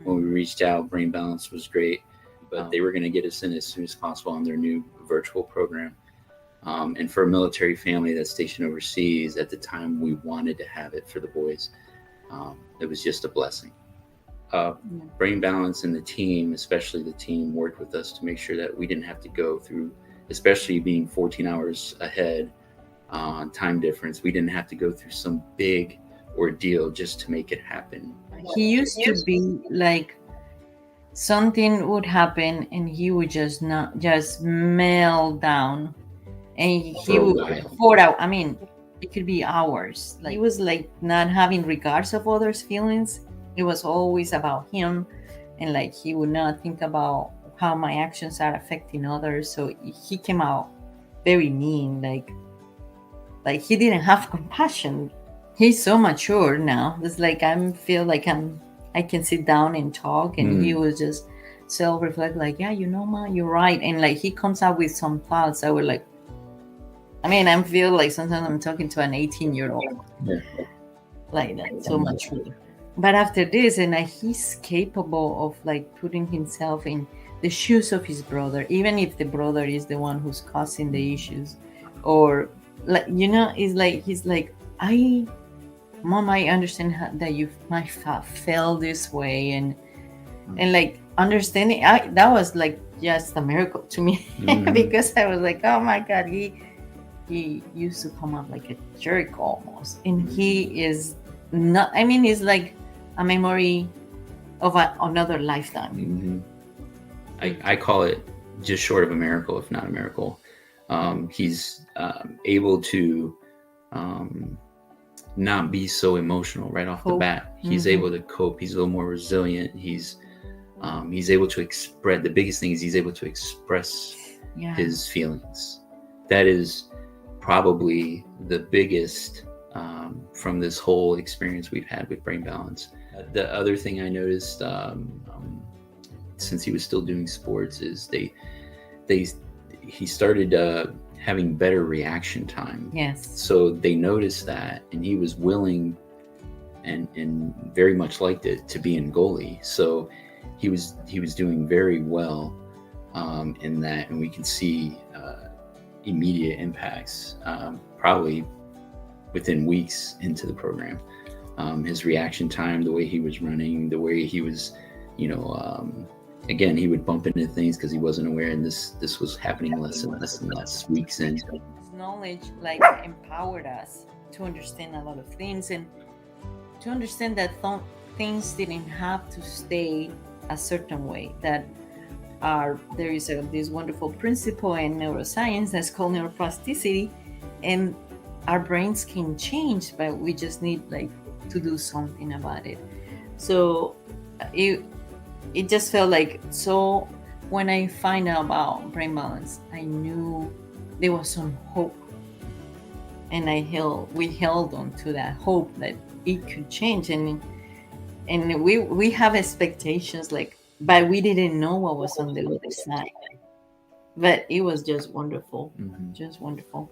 When we reached out, Brain Balance was great, but they were going to get us in as soon as possible on their new virtual program. And for a military family that's stationed overseas, at the time we wanted to have it for the boys. It was just a blessing. Brain Balance and the team, especially the team, worked with us to make sure that we didn't have to go through, especially being 14 hours ahead on time difference, we didn't have to go through some big ordeal just to make it happen. He used to be like something would happen and he would just melt down, and he would pour out. I mean, it could be hours. Like he was like not having regards of others' feelings. It was always about him, and like he would not think about how my actions are affecting others. So he came out very mean, like he didn't have compassion. He's so mature now. It's like I feel like I can sit down and talk, and he was just self-reflect, like, yeah, Ma, you're right. And like he comes out with some thoughts that were like, I mean, I feel like sometimes I'm talking to an 18-year-old. Yeah. Like that, so mature. But after this, and he's capable of like putting himself in the shoes of his brother, even if the brother is the one who's causing the issues, or like, it's like he's like, Mom, I understand that you might have felt this way, and like understanding. That was like just a miracle to me because I was like, oh my God, he used to come up like a jerk almost, and he is not. I mean, it's like a memory of another lifetime. I call it just short of a miracle, if not a miracle. He's able to not be so emotional right off the bat. He's able to cope. He's a little more resilient. He's able to express. The biggest thing is he's able to express his feelings. That is probably the biggest from this whole experience we've had with Brain Balance. The other thing I noticed since he was still doing sports is he started having better reaction time. Yes. So they noticed that, and he was willing and very much liked it to be in goalie. So he was doing very well in that, and we can see immediate impacts probably within weeks into the program. His reaction time, the way he was running, the way he was, again, he would bump into things because he wasn't aware, and this was happening less and less weeks in. His knowledge empowered us to understand a lot of things, and to understand that things didn't have to stay a certain way. That there is this wonderful principle in neuroscience that's called neuroplasticity, and our brains can change, but we just need to do something about it. So it just felt like, so when I find out about Brain Balance, I knew there was some hope, and we held on to that hope that it could change, and we have expectations, but we didn't know what was on the other side. But it was just wonderful, just wonderful.